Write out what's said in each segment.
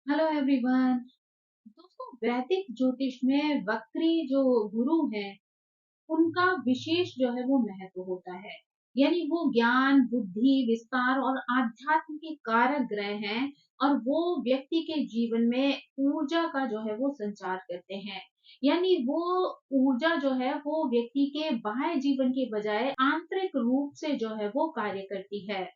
Hello everyone. दोस्तों, वैदिक ज्योतिष में वक्री जो गुरु हैं, उनका विशेष जो है वो महत्व होता है। यानी वो ज्ञान, बुद्धि, विस्तार और आध्यात्म के कारक ग्रह हैं और वो व्यक्ति के जीवन में ऊर्जा का जो है वो संचार करते हैं। यानी वो ऊर्जा जो है वो व्यक्ति के बाह्य जीवन के बजाय आंतरिक रूप से जो है वो कार्य करती है।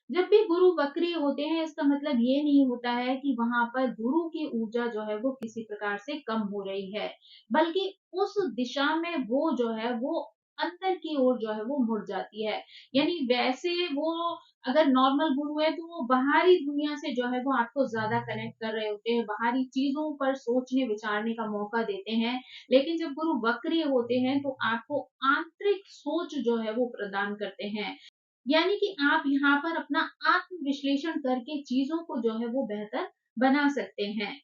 जब भी गुरु वक्री होते हैं, इसका मतलब ये नहीं होता है कि वहां पर गुरु की ऊर्जा जो है वो किसी प्रकार से कम हो रही है, बल्कि उस दिशा में वो जो है वो अंदर की ओर जो है वो मुड़ जाती है। यानी वैसे वो अगर नॉर्मल गुरु है तो वो बाहरी दुनिया से जो है वो आपको ज्यादा कनेक्ट कर रहे होते हैं, बाहरी चीजों पर सोचने विचारने का मौका देते हैं। लेकिन जब गुरु वक्री होते हैं तो आपको आंतरिक सोच जो है वो प्रदान करते हैं। यानी कि आप यहाँ पर अपना आत्म विश्लेषण करके चीजों को जो है वो बेहतर बना सकते हैं।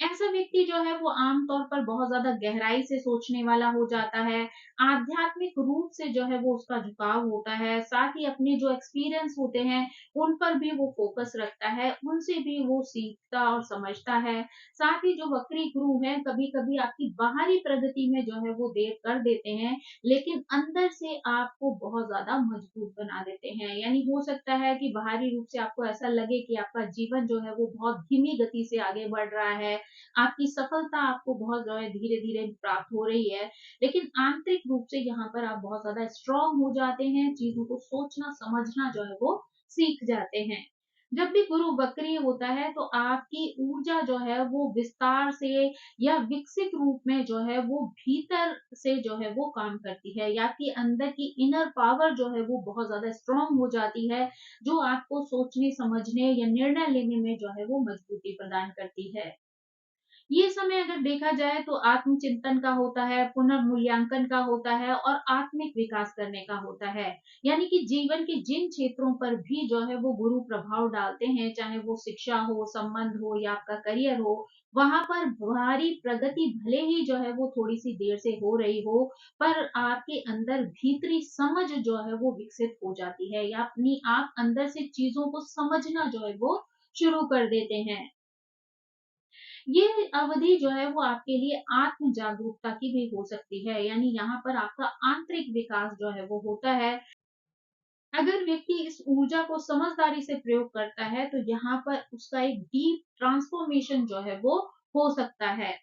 ऐसा व्यक्ति जो है वो आमतौर पर बहुत ज्यादा गहराई से सोचने वाला हो जाता है। आध्यात्मिक रूप से जो है वो उसका झुकाव होता है, साथ ही अपने जो एक्सपीरियंस होते हैं उन पर भी वो फोकस रखता है, उनसे भी वो सीखता और समझता है। साथ ही जो वक्री गुरु हैं, कभी कभी आपकी बाहरी प्रगति में जो है वो देर कर देते हैं, लेकिन अंदर से आपको बहुत ज्यादा मजबूत बना देते हैं। यानी हो सकता है कि बाहरी रूप से आपको ऐसा लगे कि आपका जीवन जो है वो बहुत धीमी गति से आगे बढ़ रहा है, आपकी सफलता आपको बहुत जो है धीरे-धीरे प्राप्त हो रही है, लेकिन आंतरिक रूप से यहाँ पर आप बहुत ज़्यादा स्ट्रॉन्ग हो जाते हैं, चीज़ों को सोचना, समझना जो है वो सीख जाते हैं। जब भी गुरु वक्री होता है तो आपकी ऊर्जा जो है वो विस्तार से या विकसित रूप में जो है वो भीतर से जो है वो काम करती है, या आपके अंदर की इनर पावर जो है वो बहुत ज़्यादा स्ट्रॉन्ग हो जाती है, जो आपको सोचने, समझने या निर्णय लेने में जो है वो मजबूती प्रदान करती है। ये समय अगर देखा जाए तो आत्मचिंतन का होता है, पुनर्मूल्यांकन का होता है और आत्मिक विकास करने का होता है। यानी कि जीवन के जिन क्षेत्रों पर भी जो है वो गुरु प्रभाव डालते हैं, चाहे वो शिक्षा हो, संबंध हो या आपका करियर हो, वहां पर भारी प्रगति भले ही जो है वो थोड़ी सी देर से हो रही हो, पर आपके अंदर भीतरी समझ जो है वो विकसित हो जाती है, या अपनी आप अंदर से चीजों को समझना जो है वो शुरू कर देते हैं। ये अवधि जो है वो आपके लिए आत्म जागरूकता की भी हो सकती है। यानी यहाँ पर आपका आंतरिक विकास जो है वो होता है। अगर व्यक्ति इस ऊर्जा को समझदारी से प्रयोग करता है तो यहाँ पर उसका एक डीप ट्रांसफॉर्मेशन जो है वो हो सकता है।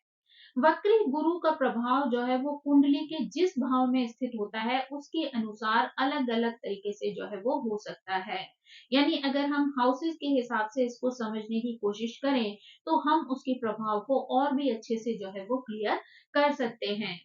वक्री गुरु का प्रभाव जो है वो कुंडली के जिस भाव में स्थित होता है उसके अनुसार अलग अलग तरीके से जो है वो हो सकता है। यानी अगर हम हाउसेस के हिसाब से इसको समझने की कोशिश करें तो हम उसके प्रभाव को और भी अच्छे से जो है वो क्लियर कर सकते हैं।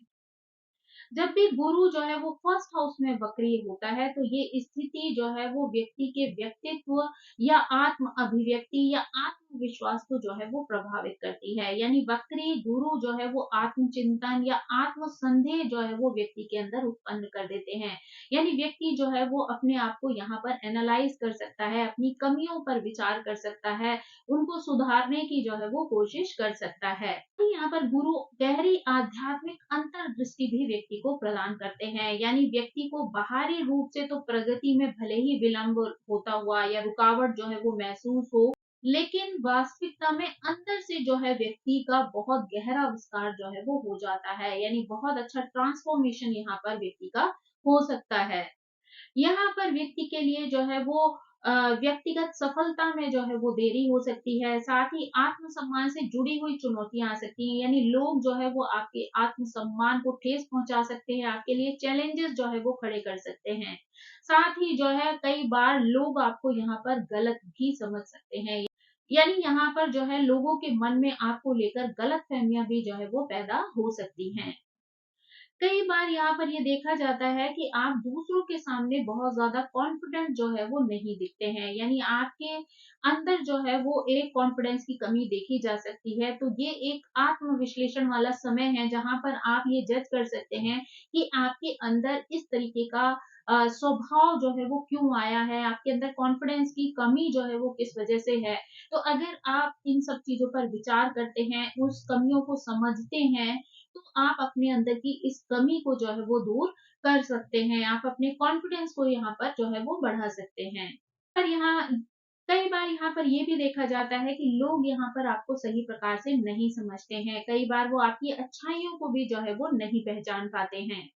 जब भी गुरु जो है वो फर्स्ट हाउस में वक्री होता है तो ये स्थिति जो है वो व्यक्ति के व्यक्तित्व या आत्म अभिव्यक्ति या आत्मविश्वास को जो है वो प्रभावित करती है। यानी वक्री गुरु जो है वो आत्मचिंतन या आत्म संदेह जो है वो व्यक्ति के अंदर उत्पन्न कर देते हैं। यानी व्यक्ति जो है वो अपने आप को यहाँ पर एनालाइज कर सकता है, अपनी कमियों पर विचार कर सकता है, उनको सुधारने की जो है वो कोशिश कर सकता है। यहाँ पर गुरु गहरी आध्यात्मिक अंतर्दृष्टि भी व्यक्ति को प्रदान करते हैं। यानी व्यक्ति को बाहरी रूप से तो प्रगति में भले ही विलंब होता हुआ या रुकावट जो है वो महसूस हो, लेकिन वास्तविकता में अंदर से जो है व्यक्ति का बहुत गहरा विस्तार जो है वो हो जाता है। यानी बहुत अच्छा ट्रांसफॉर्मेशन यहाँ पर व्यक्ति का हो सकता है। यहाँ पर व्यक्ति के लिए जो है वो व्यक्तिगत सफलता में जो है वो देरी हो सकती है, साथ ही आत्म-सम्मान से जुड़ी हुई चुनौतियाँ आ सकती हैं। यानी लोग जो है वो आपके आत्म-सम्मान को ठेस पहुँचा सकते हैं, आपके लिए चैलेंजेस जो है वो खड़े कर सकते हैं। साथ ही जो है कई बार लोग आपको यहाँ पर गलत भी समझ सकते हैं। यानी यहाँ पर जो है लोगों के मन में आपको लेकर गलतफ़हमियाँ भी जो है वो पैदा हो सकती हैं। कई बार यहाँ पर ये देखा जाता है कि आप दूसरों के सामने बहुत ज्यादा कॉन्फिडेंट जो है वो नहीं दिखते हैं। यानी आपके अंदर जो है वो एक कॉन्फिडेंस की कमी देखी जा सकती है। तो ये एक आत्म विश्लेषण वाला समय है जहां पर आप ये जज कर सकते हैं कि आपके अंदर इस तरीके का स्वभाव जो है वो क्यों आया है, आपके अंदर कॉन्फिडेंस की कमी जो है वो किस वजह से है। तो अगर आप इन सब चीजों पर विचार करते हैं, उस कमियों को समझते हैं, तो आप अपने अंदर की इस कमी को जो है वो दूर कर सकते हैं। आप अपने कॉन्फिडेंस को यहाँ पर जो है वो बढ़ा सकते हैं। पर यहाँ कई बार यहाँ पर ये भी देखा जाता है कि लोग यहाँ पर आपको सही प्रकार से नहीं समझते हैं। कई बार वो आपकी अच्छाइयों को भी जो है वो नहीं पहचान पाते हैं।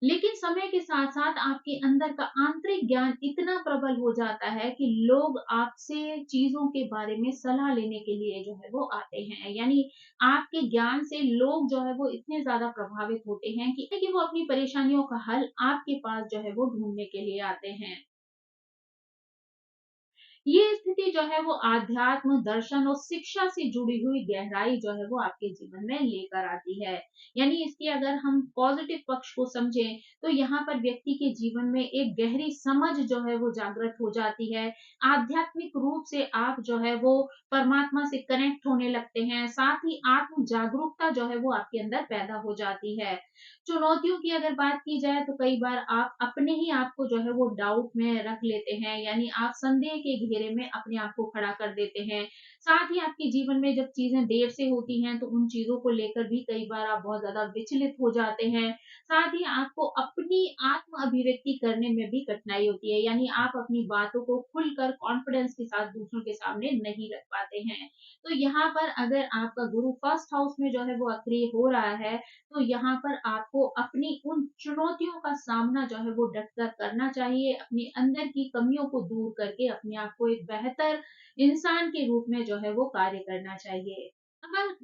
लेकिन समय के साथ-साथ आपके अंदर का आंतरिक ज्ञान इतना प्रबल हो जाता है कि लोग आपसे चीज़ों के बारे में सलाह लेने के लिए जो है वो आते हैं। यानी आपके ज्ञान से लोग जो है वो इतने ज़्यादा प्रभावित होते हैं कि वो अपनी परेशानियों का हल आपके पास जो है वो ढूँढने के लिए आते हैं। ये स्थिति जो है वो आध्यात्म, दर्शन और शिक्षा से जुड़ी हुई गहराई जो है वो आपके जीवन में लेकर आती है। यानी इसके अगर हम पॉजिटिव पक्ष को समझें, तो यहाँ पर व्यक्ति के जीवन में एक गहरी समझ जो है वो जागृत हो जाती है। आध्यात्मिक रूप से आप जो है वो परमात्मा से कनेक्ट होने लगते हैं। साथ ही आत्म जागरूकता जो है वो आपके अंदर पैदा हो जाती है। चुनौतियों की अगर बात की जाए तो कई बार आप अपने ही आप को जो है वो डाउट में रख लेते हैं, यानी आप संदेह के घेरे में अपने आप को खड़ा कर देते हैं। साथ ही आपके जीवन में जब चीजें देर से होती हैं तो उन चीजों को लेकर भी कई बार आप बहुत ज्यादा विचलित हो जाते हैं। साथ ही आपको अपनी आत्म अभिव्यक्ति करने में भी कठिनाई होती है, यानी आप अपनी बातों को खुलकर कॉन्फिडेंस के साथ दूसरों के सामने नहीं रख पाते हैं। तो यहाँ पर अगर आपका गुरु फर्स्ट हाउस में जो है वो सक्रिय हो रहा है, तो यहाँ पर आपको अपनी उन चुनौतियों का सामना जो है वो डटकर करना चाहिए। अपने अंदर की कमियों को दूर करके अपने आप को एक बेहतर इंसान के रूप में जो है वो कार्य करना चाहिए। अब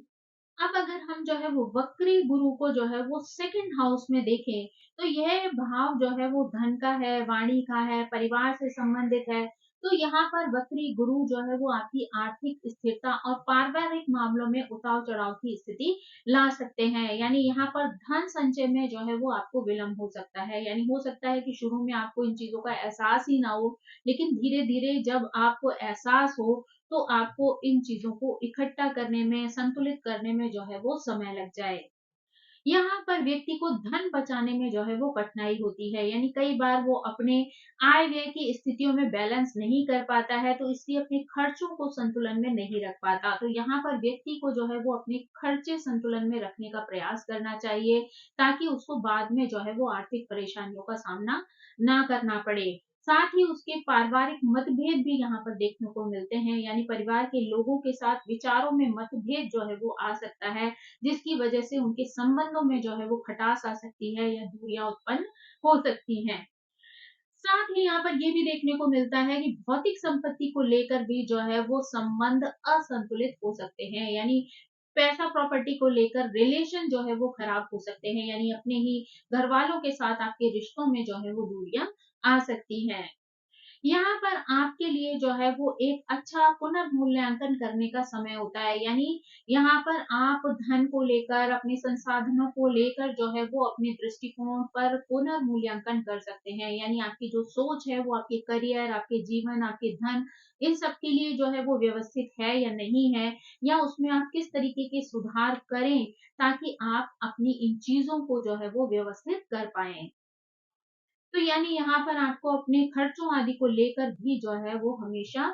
अब अगर हम जो है वो वक्री गुरु को जो है वो सेकंड हाउस में देखें, तो यह भाव जो है वो धन का है, वाणी का है, परिवार से संबंधित है। तो यहाँ पर वक्री गुरु जो है वो आपकी आर्थिक स्थिरता और पारिवारिक मामलों में उतार-चढ़ाव की स्थिति ला सकते हैं। यानी यहाँ पर धन संचय में जो है वो आपको विलम्ब हो सकता है। यानी हो सकता है कि शुरू में आपको इन चीज़ों का एहसास ही ना हो, लेकिन धीरे-धीरे जब आपको एहसास हो, तो आपको इन चीज़ों को इकट्ठा करने में, संतुलित करने में जो है वो समय लग जाए। यहाँ पर व्यक्ति को धन बचाने में जो है वो कठिनाई होती है, यानी कई बार वो अपने आय-व्यय की स्थितियों में बैलेंस नहीं कर पाता है, तो इसलिए अपने खर्चों को संतुलन में नहीं रख पाता। तो यहाँ पर व्यक्ति को जो है वो अपने खर्चे संतुलन में रखने का प्रयास करना चाहिए, ताकि उसको बाद में जो है वो आर्थिक परेशानियों का सामना ना करना पड़े। साथ ही उसके पारिवारिक मतभेद भी यहाँ पर देखने को मिलते हैं, यानी परिवार के लोगों के साथ विचारों में मतभेद जो है वो आ सकता है, जिसकी वजह से उनके संबंधों में जो है वो खटास आ सकती है या दूरियां उत्पन्न हो सकती हैं। साथ ही यहाँ पर ये भी देखने को मिलता है कि भौतिक संपत्ति को लेकर भी जो है वो संबंध असंतुलित हो सकते हैं, यानी पैसा प्रॉपर्टी को लेकर रिलेशन जो है वो खराब हो सकते हैं, यानी अपने ही घर वालों के साथ आपके रिश्तों में जो है वो दूरियां आ सकती हैं। यहाँ पर आपके लिए जो है वो एक अच्छा पुनर्मूल्यांकन करने का समय होता है, यानी यहाँ पर आप धन को लेकर, अपने संसाधनों को लेकर जो है वो अपने दृष्टिकोण पर पुनर्मूल्यांकन कर सकते हैं। यानी आपकी जो सोच है वो आपके करियर, आपके जीवन, आपके धन, इन सब के लिए जो है वो व्यवस्थित है या नहीं है, या उसमें आप किस तरीके के सुधार करें ताकि आप अपनी इन चीज़ों को जो है वो व्यवस्थित कर पाएँ। तो यानी यहाँ पर आपको अपने खर्चों आदि को लेकर भी जो है वो हमेशा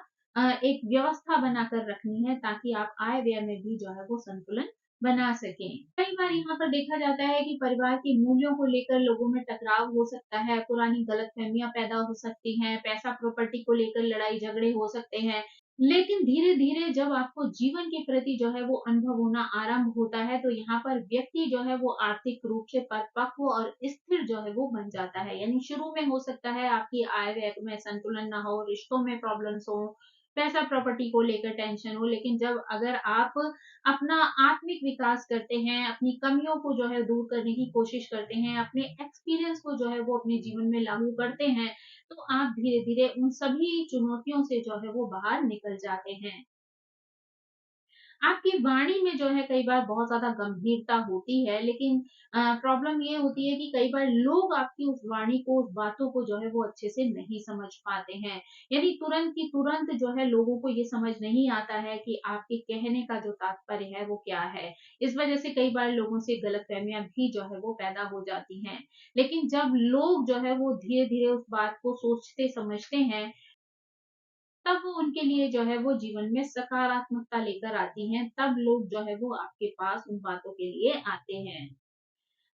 एक व्यवस्था बनाकर रखनी है, ताकि आप आय-व्यय में भी जो है वो संतुलन बना सकें। कई बार यहाँ पर देखा जाता है कि परिवार के मूल्यों को लेकर लोगों में टकराव हो सकता है, पुरानी गलतफ़हमियाँ पैदा हो सकती हैं, पैसा प्रॉपर्टी को लेकर लड़ाई-झगड़े हो सकते हैं। लेकिन धीरे-धीरे जब आपको जीवन के प्रति जो है वो अनुभव होना आरंभ होता है, तो यहाँ पर व्यक्ति जो है वो आर्थिक रूप से परिपक्व और स्थिर जो है वो बन जाता है। यानी शुरू में हो सकता है आपकी आय-व्यय में संतुलन ना हो, रिश्तों में प्रॉब्लम्स हो, पैसा प्रॉपर्टी को लेकर टेंशन हो, लेकिन जब अगर आप अपना आत्मिक विकास करते हैं, अपनी कमियों को जो है दूर करने की कोशिश करते हैं, अपने एक्सपीरियंस को जो है वो अपने जीवन में लागू करते हैं, तो आप धीरे-धीरे उन सभी चुनौतियों से जो है वो बाहर निकल जाते हैं। आपकी वाणी में जो है कई बार बहुत ज़्यादा गंभीरता होती है, लेकिन प्रॉब्लम ये होती है कि कई बार लोग आपकी उस वाणी को, उस बातों को जो है वो अच्छे से नहीं समझ पाते हैं। यानी तुरंत की तुरंत जो है लोगों को ये समझ नहीं आता है कि आपके कहने का जो तात्पर्य है वो क्या है। इस वजह से कई बार लोगों से गलतफ़हमियाँ भी जो है वो पैदा हो जाती हैं। लेकिन जब लोग जो है वो धीरे-धीरे उस बात को सोचते समझते हैं, तब वो उनके लिए जो है वो जीवन में सकारात्मकता लेकर आती हैं, तब लोग जो है वो आपके पास उन बातों के लिए आते हैं।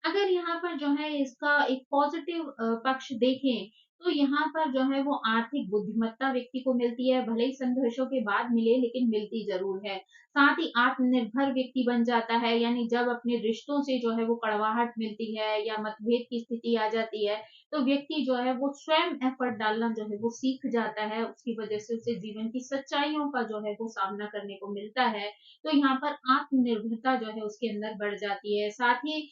अगर यहाँ पर जो है इसका एक पॉज़िटिव पक्ष देखें, तो यहाँ पर जो है वो आर्थिक बुद्धिमत्ता व्यक्ति को मिलती है, भले ही संघर्षों के बाद मिले लेकिन मिलती ज़रूर है। साथ ही आत्मनिर्भर व्यक्ति बन जाता है, यानी जब अपने रिश्तों से जो है वो कड़वाहट मिलती है या मतभेद की स्थिति आ जाती है, तो व्यक्ति जो है वो स्वयं एफर्ट डालना जो है वो सीख जाता है, उसकी वजह से उसे जीवन की सच्चाइयों का जो है वो सामना करने को मिलता है। तो यहाँ पर आत्मनिर्भरता जो है उसके अंदर बढ़ जाती है। साथ ही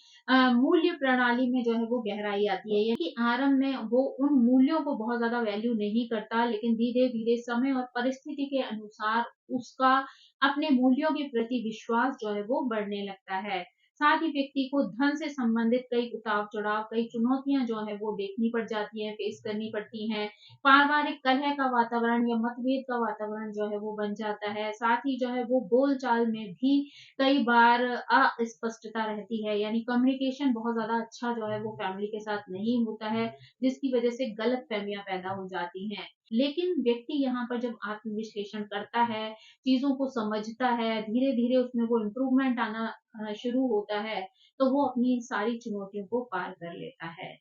मूल्य प्रणाली में जो है वो गहराई आती है, यानी कि आरंभ में वो उन मूल्यों को बहुत ज़्यादा वैल्यू नहीं करता, लेकिन धीरे-धीरे समय और परिस्थिति के अनुसार उसका अपने मूल्यों के प्रति विश्वास जो है वो बढ़ने लगता है। साथ ही व्यक्ति को धन से संबंधित कई उतार-चढ़ाव, कई चुनौतियाँ जो है वो देखनी पड़ जाती हैं, फेस करनी पड़ती हैं। पारिवारिक कलह का वातावरण या मतभेद का वातावरण जो है वो बन जाता है। साथ ही जो है वो बोलचाल में भी कई बार अस्पष्टता रहती है, यानी कम्युनिकेशन बहुत ज़्यादा अच्छा जो है वो फैमिली के साथ नहीं होता है, जिसकी वजह से गलतफ़हमियाँ पैदा हो जाती हैं। लेकिन व्यक्ति यहाँ पर जब आत्म-विश्लेषण करता है, चीज़ों को समझता है, धीरे-धीरे उसमें वो इम्प्रूवमेंट आना शुरू होता है, तो वो अपनी सारी चुनौतियों को पार कर लेता है।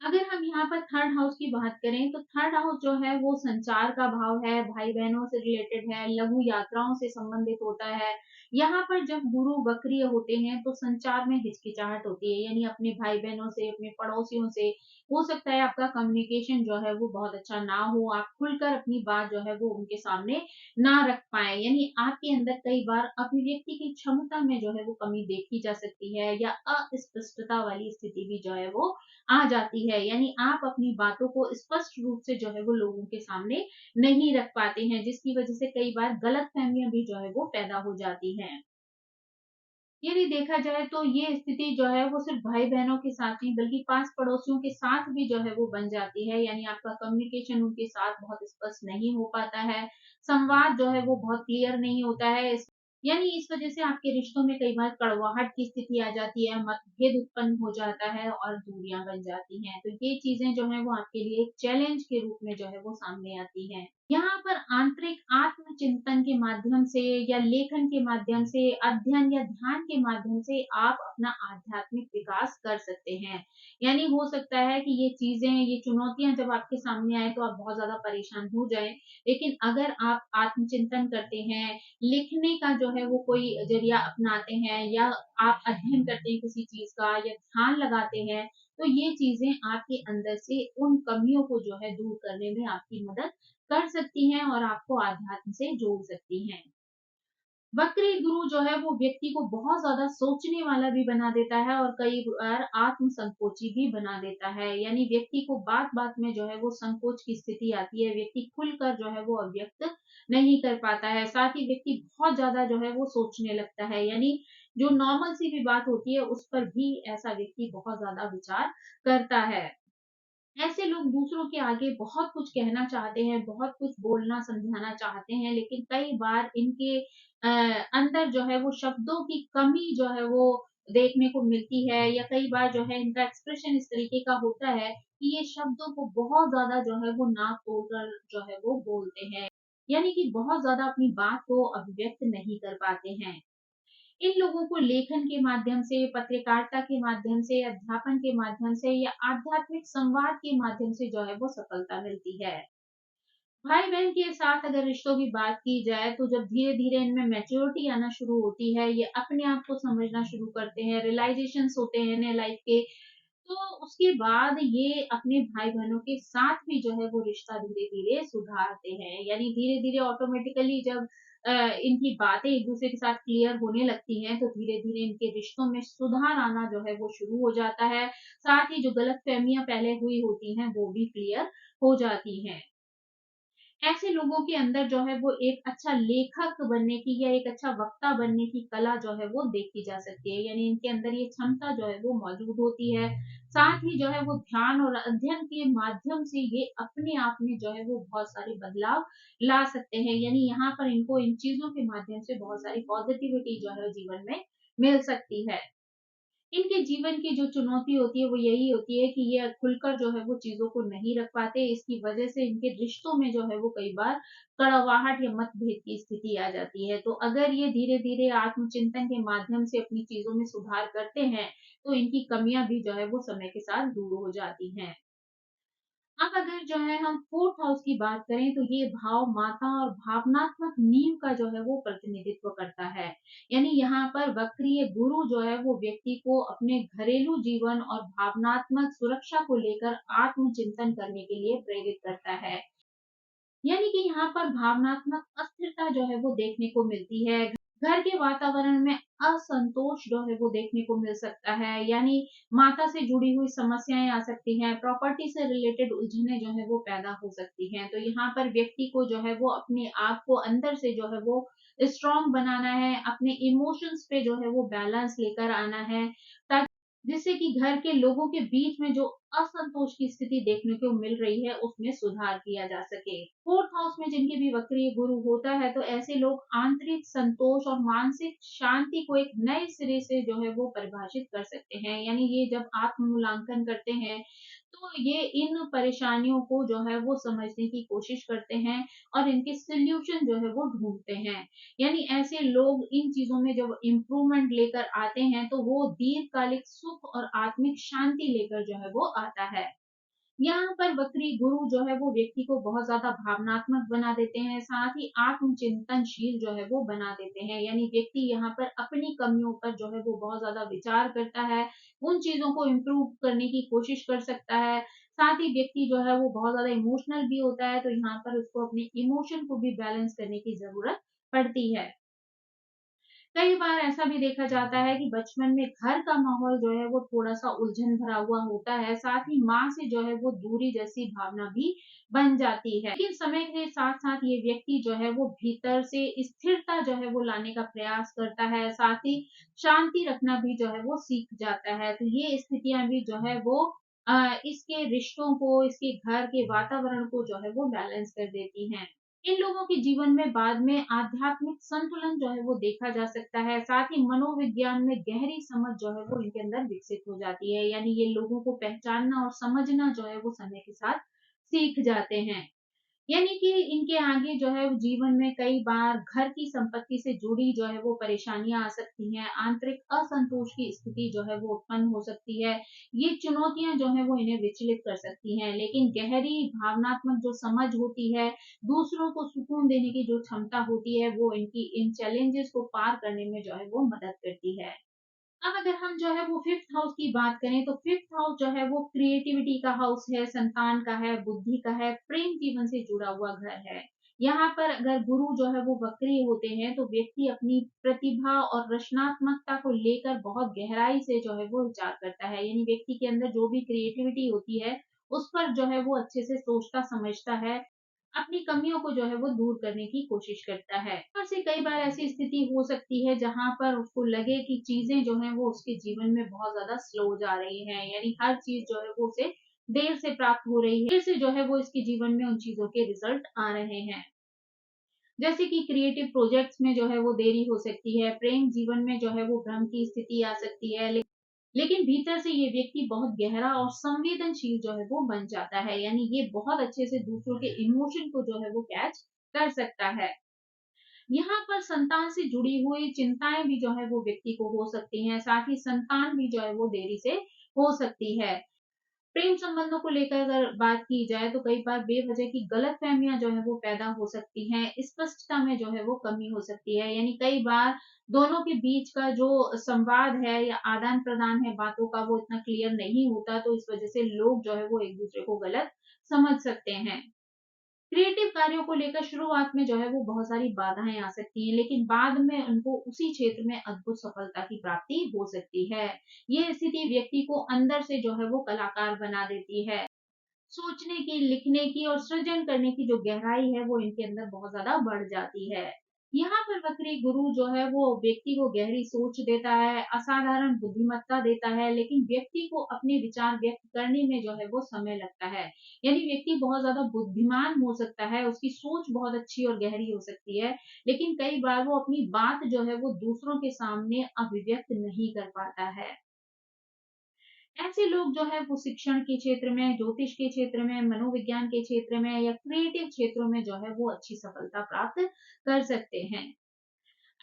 अगर हम यहाँ पर थर्ड हाउस की बात करें, तो थर्ड हाउस जो है वो संचार का भाव है, भाई-बहनों से रिलेटेड है, लघु यात्राओं से संबंधित होता है। यहाँ पर जब गुरु वक्रीय होते हैं, तो संचार में हिचकिचाहट होती है, यानी अपने भाई-बहनों से, अपने पड़ोसियों से, हो सकता है आपका कम्युनिकेशन जो है वो बहुत अच्छा ना हो, आप खुलकर अपनी बात जो है वो उनके सामने ना रख पाएँ, यानी आपके अंदर कई बार अभिव्यक्ति की क्षमता में जो है वो कमी देखी जा सकती है या अस्पष्टता वाली स्थिति भी जो है वो आ जाती है, यानी आप अपनी बातों को स्पष्ट रूप से जो है वो लोगों के सामने नहीं रख पाते हैं, जिसकी वजह से कई बार गलतफ़हमियाँ भी जो है वो पैदा हो जाती हैं। यदि देखा जाए तो ये स्थिति जो है वो सिर्फ़ भाई-बहनों के साथ नहीं बल्कि पास-पड़ोसियों के साथ भी जो है वो बन जाती है, यानी आपका कम्युनिकेशन उनके साथ बहुत स्पष्ट नहीं हो पाता है, संवाद जो है वो बहुत क्लियर नहीं होता है, यानी इस वजह से आपके रिश्तों में कई बार कड़वाहट की स्थिति आ जाती है, मतभेद उत्पन्न हो जाता है और दूरियां बन जाती हैं। तो ये चीजें जो है वो आपके लिए एक चैलेंज के रूप में जो है वो सामने आती हैं। यहाँ पर आंतरिक आत्मचिंतन के माध्यम से या लेखन के माध्यम से, अध्ययन या ध्यान के माध्यम से आप अपना आध्यात्मिक विकास कर सकते हैं। यानी हो सकता है कि ये चीजें, ये चुनौतियां जब आपके सामने आए तो आप बहुत ज्यादा परेशान हो जाएं, लेकिन अगर आप आत्मचिंतन करते हैं, लिखने का जो है वो कोई ज़रिया अपनाते हैं या आप अध्ययन करते हैं किसी चीज़ का या ध्यान लगाते हैं, तो ये चीज़ें आपके अंदर से उन कमियों को जो है दूर करने में आपकी मदद कर सकती हैं और आपको आध्यात्म से जोड़ सकती हैं। वक्री गुरु जो है वो व्यक्ति को बहुत ज़्यादा सोचने वाला भी बना देता है और कई बार आत्म संकोची भी बना देता है। यानी व्यक्ति को बात-बात में जो है वो संकोच की स्थिति आती है, व्यक्ति खुलकर जो है वो अभिव्यक्त नहीं कर पाता है। साथ ही व्यक्ति बहुत ज़्यादा जो है वो सोचने लगता है, यानी जो नॉर्मल सी भी बात होती है उस पर भी ऐसा व्यक्ति बहुत ज़्यादा विचार करता है। ऐसे लोग दूसरों के आगे बहुत कुछ कहना चाहते हैं, बहुत कुछ बोलना समझाना चाहते हैं, लेकिन कई बार इनके अंदर जो है वो शब्दों की कमी जो है वो देखने को मिलती है या कई बार जो है इनका एक्सप्रेशन इस तरीके का होता है कि ये शब्दों को बहुत ज़्यादा जो है वो नाक तोड़कर जो है वो बोलते हैं। यानी कि बहुत ज़्यादा अपनी बात को अभिव्यक्त नहीं कर पाते हैं। इन लोगों को लेखन के माध्यम से, पत्रकारिता के माध्यम से, अध्यापन के माध्यम से या आध्यात्मिक संवाद के माध्यम से जो है वो सफलता मिलती है। भाई-बहन के साथ अगर रिश्तों की बात की जाए तो जब धीरे-धीरे इनमें मैच्योरिटी आना शुरू होती है, ये अपने आप को समझना शुरू करते हैं, रियलाइज़ेशंस होते हैं इन्हें लाइफ के, तो उसके बाद ये अपने भाई-बहनों के साथ भी जो है वो रिश्ता धीरे-धीरे सुधारते हैं। यानी धीरे-धीरे ऑटोमेटिकली जब इनकी बातें एक-दूसरे के साथ क्लियर होने लगती हैं, तो धीरे-धीरे इनके रिश्तों में सुधार आना जो है वो शुरू हो जाता है। साथ ही जो गलतफ़हमियाँ पहले हुई होती हैं, वो भी क्लियर हो जाती हैं। ऐसे लोगों के अंदर जो है वो एक अच्छा लेखक बनने की या एक अच्छा वक्ता बनने की कला जो है वो देखी जा सकती है, यानी इनके अंदर ये क्षमता जो है वो मौजूद होती है। साथ ही जो है वो ध्यान और अध्ययन के माध्यम से ये अपने आप में जो है वो बहुत सारे बदलाव ला सकते हैं, यानी यहाँ पर इनको इन चीज़ों के माध्यम से बहुत सारी पॉजिटिविटी जो है जीवन में मिल सकती है। इनके जीवन की जो चुनौती होती है वो यही होती है कि ये खुलकर जो है वो चीज़ों को नहीं रख पाते। इसकी वज़ह से इनके रिश्तों में जो है वो कई बार कड़वाहट या मतभेद की स्थिति आ जाती है। तो अगर ये धीरे-धीरे आत्मचिंतन के माध्यम से अपनी चीज़ों में सुधार करते हैं, तो इनकी कमियाँ भी जो है वो समय के साथ दूर हो जाती हैं। अब अगर जो है हम 4th हाउस की बात करें तो ये भाव, माता और भावनात्मक नींव का जो है वो प्रतिनिधित्व करता है। यानी यहाँ पर वक्रीय गुरु जो है वो व्यक्ति को अपने घरेलू जीवन और भावनात्मक सुरक्षा को लेकर आत्मचिंतन करने के लिए प्रेरित करता है। यानी कि यहाँ पर भावनात्मक अस्थिरता जो है वो देखने को मिलती है। घर के वातावरण में असंतोष जो है वो देखने को मिल सकता है। यानी माता से जुड़ी हुई समस्याएं आ सकती हैं, प्रॉपर्टी से रिलेटेड उलझने जो है वो पैदा हो सकती हैं। तो यहाँ पर व्यक्ति को जो है वो अपने आप को अंदर से जो है वो स्ट्रांग बनाना है, अपने इमोशंस पे जो है वो बैलेंस लेकर आना है, ताकि जिससे कि घर के लोगों के बीच में जो असंतोष की स्थिति देखने को मिल रही है उसमें सुधार किया जा सके। 4th हाउस में जिनके भी वक्रीय गुरु होता है तो ऐसे लोग आंतरिक संतोष और मानसिक शांति को एक नए सिरे से जो है वो परिभाषित कर सकते हैं। यानी ये जब आत्म-मूल्यांकन करते हैं तो ये इन परेशानियों को जो है वो समझने की कोशिश करते हैं और इनके सॉल्यूशन जो है वो ढूँढते हैं। यानी ऐसे लोग इन चीज़ों में जब इम्प्रूवमेंट लेकर आते हैं तो वो दीर्घकालिक सुख और आत्मिक शांति लेकर जो है वो आता है। यहाँ पर वक्री गुरु जो है वो व्यक्ति को बहुत ज़्यादा भावनात्मक बना देते हैं, साथ ही आत्मचिंतनशील जो है वो बना देते हैं। यानी व्यक्ति यहाँ पर अपनी कमियों पर जो है वो बहुत ज़्यादा विचार करता है, उन चीज़ों को इम्प्रूव करने की कोशिश कर सकता है। साथ ही व्यक्ति जो है वो बहुत ज़्यादा इमोशनल भी होता है, तो यहाँ पर उसको अपने इमोशन को भी बैलेंस करने की ज़रूरत पड़ती है। कई बार ऐसा भी देखा जाता है कि बचपन में घर का माहौल जो है वो थोड़ा-सा उलझन भरा हुआ होता है, साथ ही माँ से जो है वो दूरी जैसी भावना भी बन जाती है। लेकिन समय के साथ-साथ ये व्यक्ति जो है वो भीतर से स्थिरता जो है वो लाने का प्रयास करता है, साथ ही शांति रखना भी जो है वो सीख जाता है। तो ये स्थितियाँ भी जो है वो इसके रिश्तों को, इसके घर के वातावरण को जो है वो बैलेंस कर देती हैं। इन लोगों के जीवन में बाद में आध्यात्मिक संतुलन जो है वो देखा जा सकता है, साथ ही मनोविज्ञान में गहरी समझ जो है वो इनके अंदर विकसित हो जाती है। यानी ये लोगों को पहचानना और समझना जो है वो समय के साथ सीख जाते हैं। यानी कि इनके आगे जो है जीवन में कई बार घर की संपत्ति से जुड़ी जो है वो परेशानियां आ सकती हैं, आंतरिक असंतोष की स्थिति जो है वो उत्पन्न हो सकती है। ये चुनौतियां जो है वो इन्हें विचलित कर सकती हैं, लेकिन गहरी भावनात्मक जो समझ होती है, दूसरों को सुकून देने की जो क्षमता होती है, वो इनकी इन चैलेंजेस को पार करने में जो है वो मदद करती है। अब अगर हम जो है वो 5th हाउस की बात करें तो 5th हाउस जो है वो क्रिएटिविटी का हाउस है, संतान का है, बुद्धि का है, प्रेम जीवन से जुड़ा हुआ घर है। यहाँ पर अगर गुरु जो है वो वक्री होते हैं तो व्यक्ति अपनी प्रतिभा और रचनात्मकता को लेकर बहुत गहराई से जो है वो विचार करता है। यानी व्यक्ति के अंदर जो भी क्रिएटिविटी होती है, उस पर जो है वो अच्छे से सोचता समझता है, अपनी कमियों को जो है वो दूर करने की कोशिश करता है। और से कई बार ऐसी स्थिति हो सकती है जहाँ पर उसको लगे कि चीज़ें जो हैं वो उसके जीवन में बहुत ज़्यादा स्लो जा रही हैं, यानी हर चीज़ जो है वो उसे देर से प्राप्त हो रही है, देर से जो है वो इसके जीवन में उन चीज़ों के रिज़ल्ट आ रहे हैं। जैसे कि क्रिएटिव प्रोजेक्ट्स में जो है वो देरी हो सकती है, प्रेम जीवन में जो है वो भ्रम की स्थिति आ सकती है, लेकिन भीतर से ये व्यक्ति बहुत गहरा और संवेदनशील जो है वो बन जाता है। यानी ये बहुत अच्छे से दूसरों के इमोशन को जो है वो कैच कर सकता है। यहाँ पर संतान से जुड़ी हुई चिंताएं भी जो है वो व्यक्ति को हो सकती हैं, साथ ही संतान भी जो है वो देरी से हो सकती है। प्रेम संबंधों को लेकर अगर बात की जाए तो कई बार बेवजह की गलतफ़हमियाँ जो है वो पैदा हो सकती हैं, स्पष्टता में जो है वो कमी हो सकती है। यानी कई बार दोनों के बीच का जो संवाद है या आदान-प्रदान है बातों का, वो इतना क्लियर नहीं होता, तो इस वजह से लोग जो है वो एक-दूसरे को गलत समझ सकते हैं। क्रिएटिव कार्यों को लेकर शुरुआत में जो है वो बहुत सारी बाधाएँ आ सकती हैं, लेकिन बाद में उनको उसी क्षेत्र में अद्भुत सफलता की प्राप्ति हो सकती है। ये स्थिति व्यक्ति को अंदर से जो है वो कलाकार बना देती है। सोचने की, लिखने की और सृजन करने की जो गहराई है वो इनके अंदर बहुत ज़्यादा बढ़ जाती है। यहाँ पर वक्री गुरु जो है वो व्यक्ति को गहरी सोच देता है, असाधारण बुद्धिमत्ता देता है, लेकिन व्यक्ति को अपने विचार व्यक्त करने में जो है वो समय लगता है। यानी व्यक्ति बहुत ज़्यादा बुद्धिमान हो सकता है, उसकी सोच बहुत अच्छी और गहरी हो सकती है, लेकिन कई बार वो अपनी बात जो है वो दूसरों के सामने अभिव्यक्त नहीं कर पाता है। ऐसे लोग जो है वो शिक्षण के क्षेत्र में, ज्योतिष के क्षेत्र में, मनोविज्ञान के क्षेत्र में या क्रिएटिव क्षेत्रों में जो है वो अच्छी सफलता प्राप्त कर सकते हैं।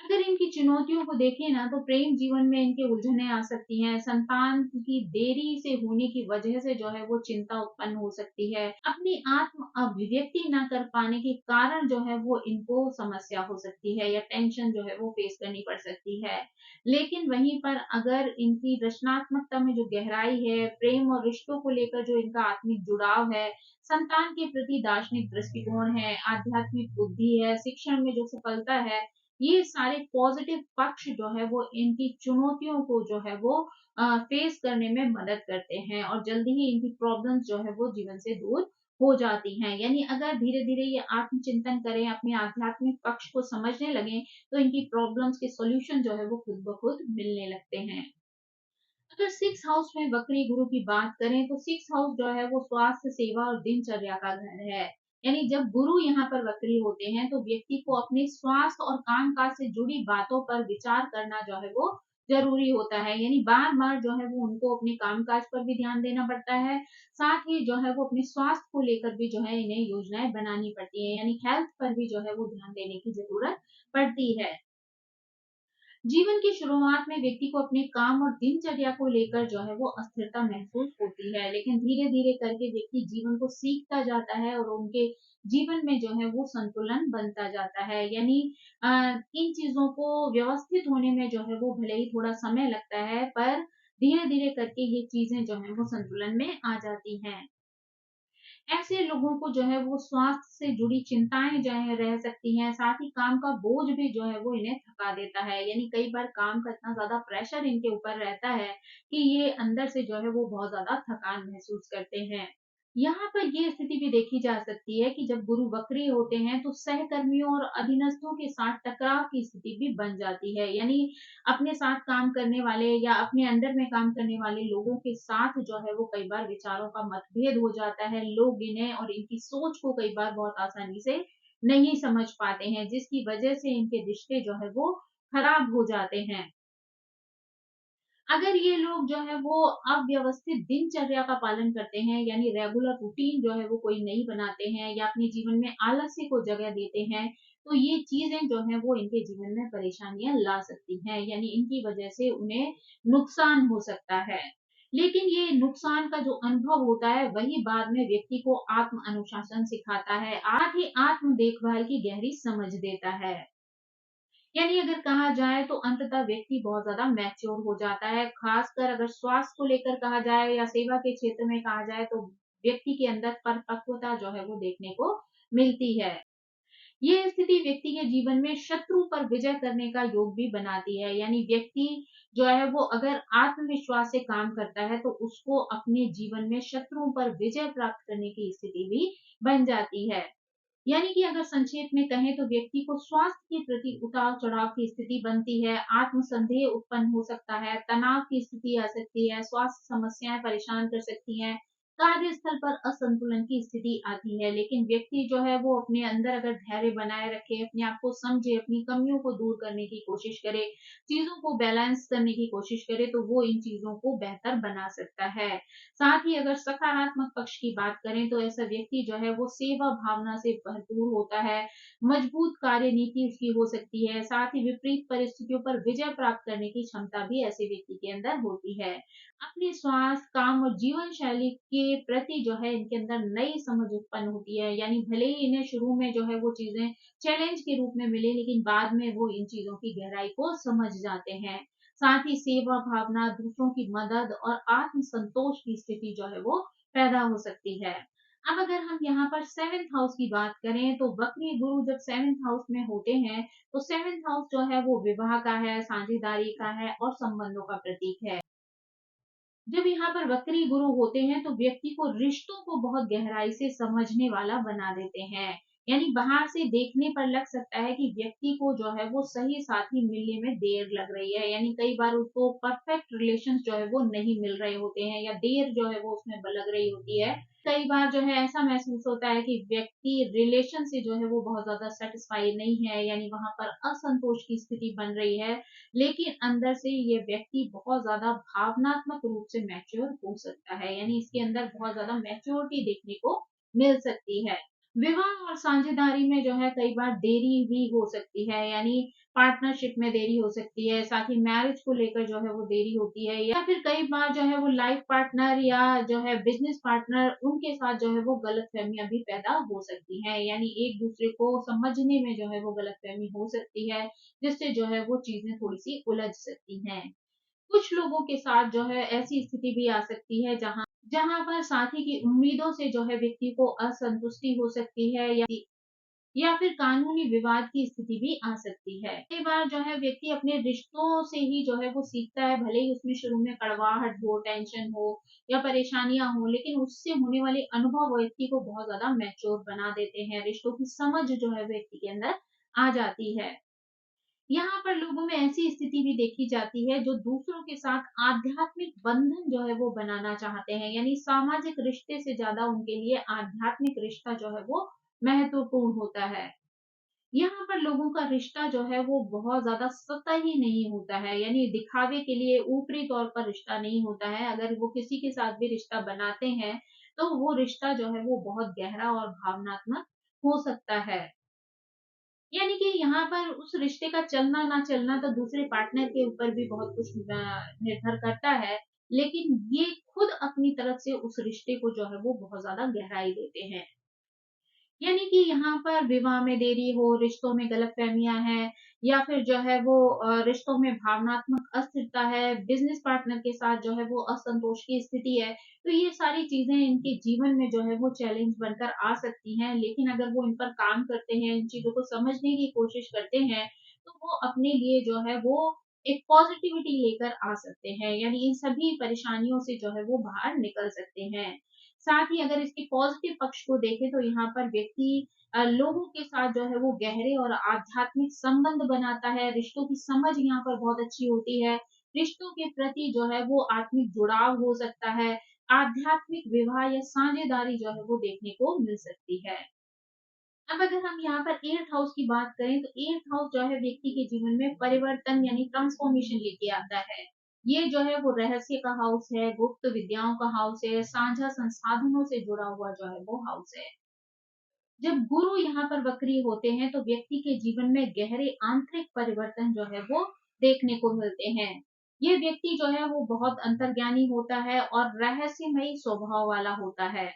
अगर इनकी चुनौतियों को देखें ना तो प्रेम जीवन में इनके उलझनें आ सकती हैं, संतान की देरी से होने की वजह से जो है वो चिंता उत्पन्न हो सकती है, अपनी आत्म अभिव्यक्ति ना कर पाने के कारण जो है वो इनको समस्या हो सकती है या टेंशन जो है वो फेस करनी पड़ सकती है। लेकिन वहीं पर अगर इनकी रचनात्मकता में जो गहराई है, प्रेम और रिश्तों को लेकर जो इनका आत्मिक जुड़ाव है, संतान के प्रति दार्शनिक दृष्टिकोण है, आध्यात्मिक बुद्धि है, शिक्षण में जो सफलता है, ये सारे पॉजिटिव पक्ष जो है वो इनकी चुनौतियों को जो है वो फेस करने में मदद करते हैं और जल्दी ही इनकी प्रॉब्लम्स जो है वो जीवन से दूर हो जाती हैं। यानी अगर धीरे-धीरे ये आत्मचिंतन करें, अपने आध्यात्मिक पक्ष को समझने लगें, तो इनकी प्रॉब्लम्स के सॉल्यूशन जो है वो खुद ब खुद मिलने लगते हैं। अगर सिक्स हाउस में वक्री गुरु की बात करें तो सिक्स हाउस जो है वो स्वास्थ्य सेवा और दिनचर्या का घर है। यानी जब गुरु यहाँ पर वक्री होते हैं तो व्यक्ति को अपने स्वास्थ्य और कामकाज से जुड़ी बातों पर विचार करना जो है वो जरूरी होता है। यानी बार बार जो है वो उनको अपने कामकाज पर भी ध्यान देना पड़ता है, साथ ही जो है वो अपने स्वास्थ्य को लेकर भी जो है इन्हें योजनाएं बनानी पड़ती है, यानी हेल्थ पर भी जो है वो ध्यान देने की जरूरत पड़ती है। जीवन की शुरुआत में व्यक्ति को अपने काम और दिनचर्या को लेकर जो है वो अस्थिरता महसूस होती है, लेकिन धीरे-धीरे करके व्यक्ति जीवन को सीखता जाता है और उनके जीवन में जो है वो संतुलन बनता जाता है। यानी अ, इन चीज़ों को व्यवस्थित होने में जो है वो भले ही थोड़ा समय लगता है, पर धीरे-धीरे करके ये चीज़ें जो हैं वो संतुलन में आ जाती हैं। ऐसे लोगों को जो है वो स्वास्थ्य से जुड़ी चिंताएँ जो है रह सकती हैं, साथ ही काम का बोझ भी जो है वो इन्हें थका देता है। यानी कई बार काम का इतना ज़्यादा प्रेशर इनके ऊपर रहता है कि ये अंदर से जो है वो बहुत ज़्यादा थकान महसूस करते हैं। यहाँ पर ये स्थिति भी देखी जा सकती है कि जब गुरु वक्री होते हैं तो सहकर्मियों और अधीनस्थों के साथ टकराव की स्थिति भी बन जाती है। यानी अपने साथ काम करने वाले या अपने अंडर में काम करने वाले लोगों के साथ जो है वो कई बार विचारों का मतभेद हो जाता है। लोग इन्हें और इनकी सोच को कई बार बहुत आसानी से नहीं समझ पाते हैं, जिसकी वजह से इनके रिश्ते जो है वो खराब हो जाते हैं। अगर ये लोग जो है वो अव्यवस्थित दिनचर्या का पालन करते हैं, यानी रेगुलर रूटीन जो है वो कोई नहीं बनाते हैं या अपने जीवन में आलस्य को जगह देते हैं, तो ये चीजें जो है वो इनके जीवन में परेशानियां ला सकती हैं। यानी इनकी वजह से उन्हें नुकसान हो सकता है। लेकिन ये नुकसान का जो अनुभव होता है वही बाद में व्यक्ति को आत्म अनुशासन सिखाता है, आज ही आत्म देखभाल की गहरी समझ देता है। यानी अगर कहा जाए तो अंततः व्यक्ति बहुत ज़्यादा मैच्योर हो जाता है, खासकर अगर स्वास्थ्य को लेकर कहा जाए या सेवा के क्षेत्र में कहा जाए तो व्यक्ति के अंदर परिपक्वता जो है वो देखने को मिलती है। ये स्थिति व्यक्ति के जीवन में शत्रु पर विजय करने का योग भी बनाती है। यानी व्यक्ति जो है वो अगर आत्मविश्वास से काम करता है तो उसको अपने जीवन में शत्रुओं पर विजय प्राप्त करने की स्थिति भी बन जाती है। यानी कि अगर संक्षेप में कहें तो व्यक्ति को स्वास्थ्य के प्रति उतार-चढ़ाव की स्थिति बनती है, आत्मसंदेह उत्पन्न हो सकता है, तनाव की स्थिति आ सकती है, स्वास्थ्य समस्याएँ परेशान कर सकती हैं, कार्यस्थल पर असंतुलन की स्थिति आती है। लेकिन व्यक्ति जो है वो अपने अंदर अगर धैर्य बनाए रखे, अपने आप को समझे, अपनी कमियों को दूर करने की कोशिश करे, चीज़ों को बैलेंस करने की कोशिश करे, तो वो इन चीज़ों को बेहतर बना सकता है। साथ ही अगर सकारात्मक पक्ष की बात करें तो ऐसा व्यक्ति जो है वो सेवा भावना से भरपूर होता है, मजबूत कार्य नीति उसकी हो सकती है, साथ ही विपरीत परिस्थितियों पर विजय प्राप्त करने की क्षमता भी ऐसे व्यक्ति के अंदर होती है। अपने स्वास्थ्य, काम और जीवन शैली के प्रति जो है इनके अंदर नई समझ उत्पन्न होती है। यानी भले ही इन्हें शुरू में जो है वो चीज़ें चैलेंज के रूप में मिले, लेकिन बाद में वो इन चीज़ों की गहराई को समझ जाते हैं। साथ ही सेवा भावना, दूसरों की मदद और आत्म संतोष की स्थिति जो है वो पैदा हो सकती है। अब अगर हम यहाँ पर सेवेंथ हाउस की बात करें तो वक्री गुरु जब सेवेंथ हाउस में होते हैं तो सेवेंथ हाउस जो है वो विवाह का है, साझेदारी का है और संबंधों का प्रतीक है। जब यहाँ पर वक्री गुरु होते हैं तो व्यक्ति को रिश्तों को बहुत गहराई से समझने वाला बना देते हैं। यानी बाहर से देखने पर लग सकता है कि व्यक्ति को जो है वो सही साथी मिलने में देर लग रही है, यानी कई बार उसको परफेक्ट रिलेशन जो है वो नहीं मिल रहे होते हैं या देर जो है वो उसमें लग रही होती है। कई बार जो है ऐसा महसूस होता है कि व्यक्ति रिलेशन से जो है वो बहुत ज्यादा सेटिस्फाई नहीं है, यानी वहां पर असंतोष की स्थिति बन रही है। लेकिन अंदर से ये व्यक्ति बहुत ज़्यादा भावनात्मक रूप से मैच्योर हो सकता है, यानी इसके अंदर बहुत ज़्यादा मैच्योरिटी देखने को मिल सकती है। विवाह और साझेदारी में जो है कई बार देरी भी हो सकती है, यानी पार्टनरशिप में देरी हो सकती है, साथ ही मैरिज को लेकर जो है वो देरी होती है, या फिर कई बार जो है वो लाइफ पार्टनर या जो है बिजनेस पार्टनर उनके साथ जो है वो गलतफहमियां भी पैदा हो सकती हैं, यानी एक दूसरे को समझने में जो है वो गलतफहमी हो सकती है, जिससे जो है वो चीजें थोड़ी सी उलझ सकती हैं। कुछ लोगों के साथ जो है ऐसी स्थिति भी आ सकती है जहां जहां पर साथी की उम्मीदों से जो है व्यक्ति को असंतुष्टि हो सकती है, या फिर कानूनी विवाद की स्थिति भी आ सकती है। कई बार जो है व्यक्ति अपने रिश्तों से ही जो है वो सीखता है, भले ही उसमें शुरू में कड़वाहट हो, टेंशन हो या परेशानियां हो, लेकिन उससे होने वाले अनुभव व्यक्ति को बहुत ज्यादा मैच्योर बना देते हैं, रिश्तों की समझ जो है व्यक्ति के अंदर आ जाती है। यहाँ पर लोगों में ऐसी स्थिति भी देखी जाती है जो दूसरों के साथ आध्यात्मिक बंधन जो है वो बनाना चाहते हैं, यानी सामाजिक रिश्ते से ज्यादा उनके लिए आध्यात्मिक रिश्ता जो है वो महत्वपूर्ण होता है। यहाँ पर लोगों का रिश्ता जो है वो बहुत ज्यादा सतही नहीं होता है, यानी दिखावे के लिए ऊपरी तौर पर रिश्ता नहीं होता है। अगर वो किसी के साथ भी रिश्ता बनाते हैं तो वो रिश्ता जो है वो बहुत गहरा और भावनात्मक हो सकता है। यानी कि यहाँ पर उस रिश्ते का चलना ना चलना तो दूसरे पार्टनर के ऊपर भी बहुत कुछ निर्भर करता है, लेकिन ये खुद अपनी तरफ से उस रिश्ते को जो है वो बहुत ज्यादा गहराई देते हैं। यानी कि यहाँ पर विवाह में देरी हो, रिश्तों में गलतफहमियां हैं, या फिर जो है वो रिश्तों में भावनात्मक अस्थिरता है, बिजनेस पार्टनर के साथ जो है वो असंतोष की स्थिति है, तो ये सारी चीजें इनके जीवन में जो है वो चैलेंज बनकर आ सकती हैं। लेकिन अगर वो इन पर काम करते हैं, इन चीजों को समझने की कोशिश करते हैं, तो वो अपने लिए जो है वो एक पॉजिटिविटी लेकर आ सकते हैं, यानी इन सभी परेशानियों से जो है वो बाहर निकल सकते हैं। साथ ही अगर इसके पॉजिटिव पक्ष को देखें तो यहाँ पर व्यक्ति लोगों के साथ जो है वो गहरे और आध्यात्मिक संबंध बनाता है, रिश्तों की समझ यहाँ पर बहुत अच्छी होती है, रिश्तों के प्रति जो है वो आत्मिक जुड़ाव हो सकता है, आध्यात्मिक विवाह या साझेदारी जो है वो देखने को मिल सकती है। अब अगर हम यहाँ पर एट्थ हाउस की बात करें तो एट्थ हाउस जो है व्यक्ति के जीवन में परिवर्तन यानी ट्रांसफॉर्मेशन लेके आता है। ये जो है वो रहस्य का हाउस है, गुप्त विद्याओं का हाउस है, साझा संसाधनों से जुड़ा हुआ जो है वो हाउस है। जब गुरु यहाँ पर वक्री होते हैं तो व्यक्ति के जीवन में गहरे आंतरिक परिवर्तन जो है वो देखने को मिलते हैं। ये व्यक्ति जो है वो बहुत अंतर्ज्ञानी होता है और रहस्यमयी स्वभाव वाला होता है।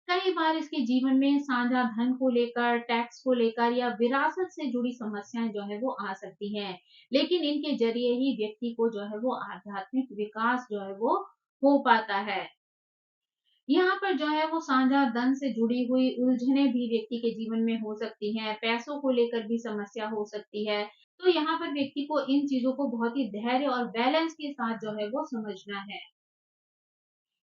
कई बार इसके जीवन में साझा धन को लेकर, टैक्स को लेकर या विरासत से जुड़ी समस्याएं जो है वो आ सकती हैं। लेकिन इनके जरिए ही व्यक्ति को जो है वो आध्यात्मिक विकास जो है वो हो पाता है। यहाँ पर जो है वो साझा धन से जुड़ी हुई उलझने भी व्यक्ति के जीवन में हो सकती हैं, पैसों को लेकर भी समस्या हो सकती है। तो यहाँ पर व्यक्ति को इन चीजों को बहुत ही धैर्य और बैलेंस के साथ जो है वो समझना है।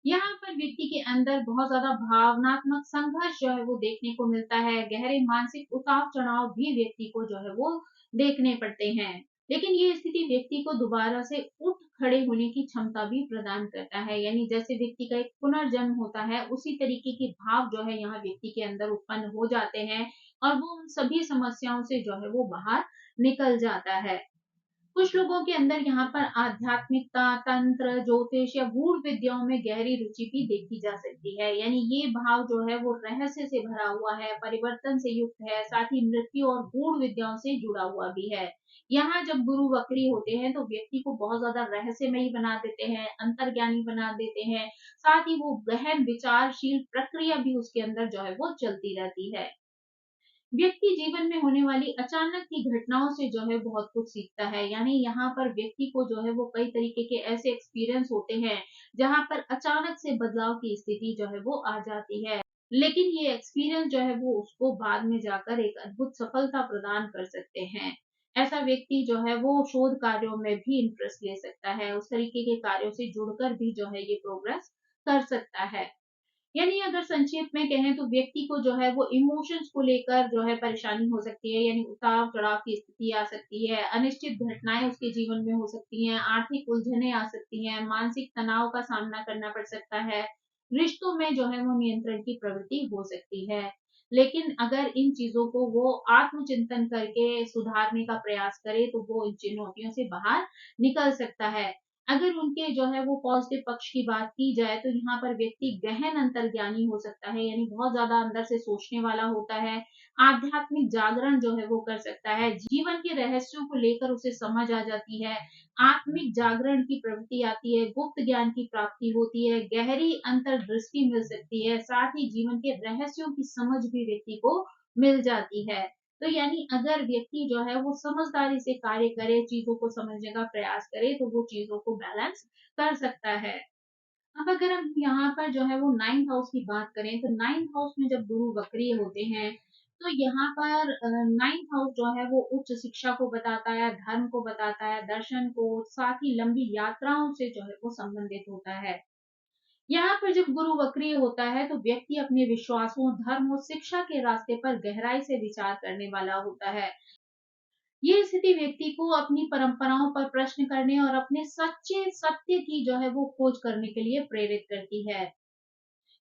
यहाँ पर व्यक्ति के अंदर बहुत ज़्यादा भावनात्मक संघर्ष जो है वो देखने को मिलता है, गहरे मानसिक उतार-चढ़ाव भी व्यक्ति को जो है वो देखने पड़ते हैं। लेकिन ये स्थिति व्यक्ति को दोबारा से उठ खड़े होने की क्षमता भी प्रदान करता है, यानी जैसे व्यक्ति का एक पुनर्जन्म होता है, उसी तरीके के भाव जो है यहाँ व्यक्ति के अंदर उत्पन्न हो जाते हैं और वो उन सभी समस्याओं से जो है वो बाहर निकल जाता है। कुछ लोगों के अंदर यहाँ पर आध्यात्मिकता, तंत्र, ज्योतिष या गूढ़ विद्याओं में गहरी रुचि भी देखी जा सकती है। यानी ये भाव जो है वो रहस्य से भरा हुआ है, परिवर्तन से युक्त है, साथ ही मृत्यु और गूढ़ विद्याओं से जुड़ा हुआ भी है। यहाँ जब गुरु वक्री होते हैं तो व्यक्ति को बहुत ज्यादा रहस्यमयी बना देते हैं, अंतर्ज्ञानी बना देते हैं, साथ ही वो गहन विचारशील प्रक्रिया भी उसके अंदर जो है वो चलती रहती है। व्यक्ति जीवन में होने वाली अचानक की घटनाओं से जो है बहुत कुछ सीखता है, यानी यहाँ पर व्यक्ति को जो है वो कई तरीके के ऐसे एक्सपीरियंस होते हैं जहाँ पर अचानक से बदलाव की स्थिति जो है वो आ जाती है, लेकिन ये एक्सपीरियंस जो है वो उसको बाद में जाकर एक अद्भुत सफलता प्रदान कर सकते हैं। ऐसा व्यक्ति जो है वो शोध कार्यों में भी इंटरेस्ट ले सकता है, उस तरीके के कार्यों से जुड़कर भी जो है ये प्रोग्रेस कर सकता है। यानी अगर संक्षेप में कहें तो व्यक्ति को जो है वो इमोशंस को लेकर जो है परेशानी हो सकती है, यानी उतार-चढ़ाव की स्थिति आ सकती है, अनिश्चित घटनाएँ उसके जीवन में हो सकती हैं, आर्थिक उलझनें आ सकती हैं, मानसिक तनाव का सामना करना पड़ सकता है, रिश्तों में जो है वो नियंत्रण की प्रवृत्ति हो सकती है। लेकिन अगर इन चीज़ों को वो आत्मचिंतन करके सुधारने का प्रयास करे तो वो इन चुनौतियों से बाहर निकल सकता है। अगर उनके जो है वो पॉजिटिव पक्ष की बात की जाए तो यहाँ पर व्यक्ति गहन अंतर्ज्ञानी हो सकता है, यानी बहुत ज़्यादा अंदर से सोचने वाला होता है। आध्यात्मिक जागरण जो है वो कर सकता है, जीवन के रहस्यों को लेकर उसे समझ आ जाती है, आत्मिक जागरण की प्रवृत्ति आती है, गुप्त ज्ञान की प्राप्ति होती है, गहरी अंतर्दृष्टि मिल सकती है, साथ ही जीवन के रहस्यों की समझ भी व्यक्ति को मिल जाती है। तो यानी अगर व्यक्ति जो है वो समझदारी से कार्य करे, चीज़ों को समझने का प्रयास करे, तो वो चीज़ों को बैलेंस कर सकता है। अब अगर हम यहाँ पर जो है वो 9th हाउस की बात करें, तो 9th हाउस में जब गुरु वक्री होते हैं, तो यहाँ पर 9th हाउस जो है वो उच्च शिक्षा को बताता है, धर्म को बताता है, दर्शन को, साथ ही लंबी यात्राओं से जो है वो संबंधित होता है। यहाँ पर जब गुरु वक्रीय होता है तो व्यक्ति अपने विश्वासों, धर्म और शिक्षा के रास्ते पर गहराई से विचार करने वाला होता है। ये स्थिति व्यक्ति को अपनी परंपराओं पर प्रश्न करने और अपने सच्चे सत्य की जो है वो खोज करने के लिए प्रेरित करती है।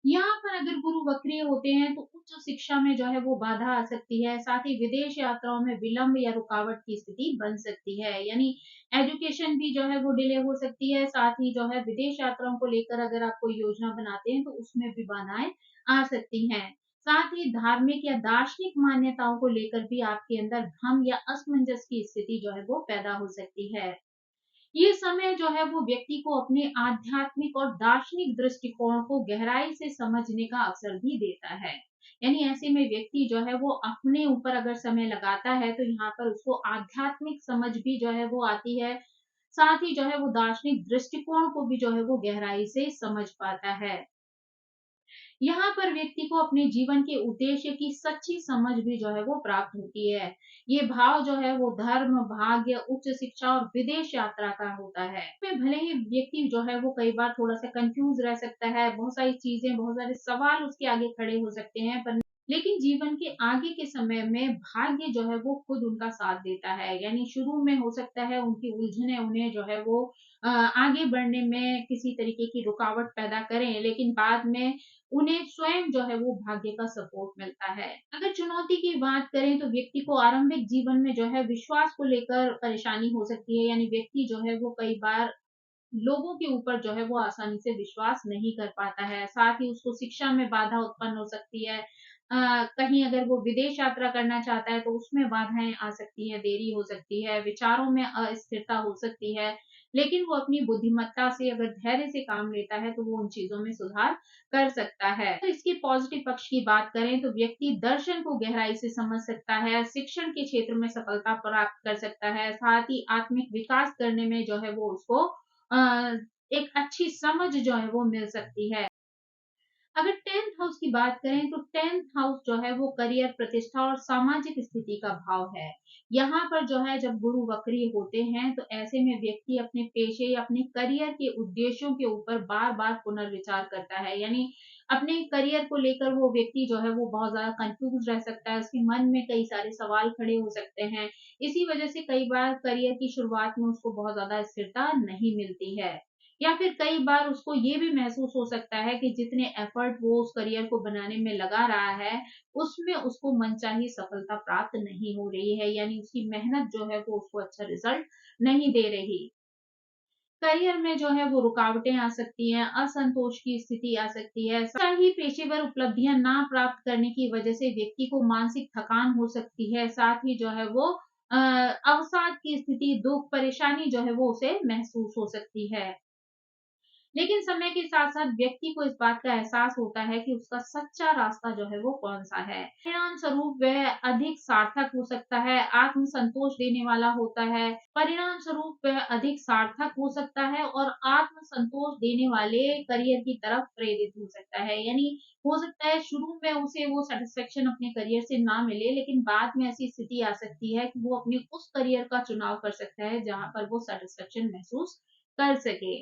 यहाँ पर अगर गुरु वक्रीय होते हैं तो उच्च शिक्षा में जो है वो बाधा आ सकती है, साथ ही विदेश यात्राओं में विलंब या रुकावट की स्थिति बन सकती है, यानी एजुकेशन भी जो है वो डिले हो सकती है, साथ ही जो है विदेश यात्राओं को लेकर अगर आप कोई योजना बनाते हैं तो उसमें भी बाधाएं आ सकती हैं। साथ ही धार्मिक या दार्शनिक मान्यताओं को लेकर भी आपके अंदर भ्रम या असमंजस की स्थिति जो है वो पैदा हो सकती है। ये समय जो है वो व्यक्ति को अपने आध्यात्मिक और दार्शनिक दृष्टिकोण को गहराई से समझने का अवसर भी देता है। यानी ऐसे में व्यक्ति जो है वो अपने ऊपर अगर समय लगाता है तो यहाँ पर उसको आध्यात्मिक समझ भी जो है वो आती है। साथ ही जो है वो दार्शनिक दृष्टिकोण को भी जो है वो गहराई से समझ पाता है। यहाँ पर व्यक्ति को अपने जीवन के उद्देश्य की सच्ची समझ भी जो है वो प्राप्त होती है। ये भाव जो है वो धर्म, भाग्य, उच्च शिक्षा और विदेश यात्रा का होता है। में भले ही व्यक्ति जो है वो कई बार थोड़ा-सा कन्फ्यूज़ रह सकता है, बहुत सारी चीज़ें, बहुत सारे सवाल उसके आगे खड़े हो सकते हैं, पर लेकिन जीवन के आगे के समय में भाग्य जो है वो खुद उनका साथ देता है। यानी शुरू में हो सकता है उनकी उलझनें उन्हें जो है वो आगे बढ़ने में किसी तरीके की रुकावट पैदा करें, लेकिन बाद में उन्हें स्वयं जो है वो भाग्य का सपोर्ट मिलता है। अगर चुनौती की बात करें तो व्यक्ति को आरंभिक जीवन में जो है विश्वास को लेकर परेशानी हो सकती है, यानी व्यक्ति जो है वो कई बार लोगों के ऊपर जो है वो आसानी से विश्वास नहीं कर पाता है। साथ ही उसको शिक्षा में बाधा उत्पन्न हो सकती है। कहीं अगर वो विदेश यात्रा करना चाहता है तो उसमें बाधाएँ आ सकती हैं, देरी हो सकती है, विचारों में अस्थिरता हो सकती है। लेकिन वो अपनी बुद्धिमत्ता से अगर धैर्य से काम लेता है तो वो उन चीज़ों में सुधार कर सकता है। तो इसके पॉजिटिव पक्ष की बात करें तो व्यक्ति दर्शन को गहराई से समझ सकता है, शिक्षण के क्षेत्र में सफलता प्राप्त कर सकता है, साथ ही आत्मिक विकास करने में जो है वो उसको एक अच्छी समझ जो है वो मिल सकती है। अगर 10th हाउस की बात करें तो 10th हाउस जो है वो करियर, प्रतिष्ठा और सामाजिक स्थिति का भाव है। यहाँ पर जो है जब गुरु वक्री होते हैं तो ऐसे में व्यक्ति अपने पेशे या अपने करियर के उद्देश्यों के ऊपर बार-बार पुनर्विचार करता है। यानी अपने करियर को लेकर वो व्यक्ति जो है वो बहुत ज़्यादा कन्फ्यूज़ रह सकता है, उसके मन में कई सारे सवाल खड़े हो सकते हैं। इसी वजह से कई बार करियर की शुरुआत में उसको बहुत ज़्यादा स्थिरता नहीं मिलती है। या फिर कई बार उसको ये भी महसूस हो सकता है कि जितने एफर्ट वो उस करियर को बनाने में लगा रहा है, उसमें उसको मनचाही सफलता प्राप्त नहीं हो रही है, यानी उसकी मेहनत जो है वो उसको अच्छा रिजल्ट नहीं दे रही। करियर में जो है वो रुकावटें आ सकती हैं, असंतोष की स्थिति आ सकती है, साथ ही पेशेवर उपलब्धियां ना प्राप्त करने की वजह से व्यक्ति को मानसिक थकान हो सकती है, साथ ही जो है वो अवसाद की स्थिति, दुख, परेशानी जो है वो उसे महसूस हो सकती है। लेकिन समय के साथ-साथ व्यक्ति को इस बात का एहसास होता है कि उसका सच्चा रास्ता जो है वो कौन-सा है। परिणाम स्वरूप वह अधिक सार्थक हो सकता है, आत्म-संतोष देने वाला होता है। परिणाम स्वरूप वह अधिक सार्थक हो सकता है और आत्म-संतोष देने वाले करियर की तरफ प्रेरित हो सकता है। यानी हो सकता है शुरू में उसे वो सैटिस्फैक्शन अपने करियर से ना मिले, लेकिन बाद में ऐसी स्थिति आ सकती है कि वो अपने उस करियर का चुनाव कर सकता है, जहाँ पर वो सैटिस्फैक्शन महसूस कर सके।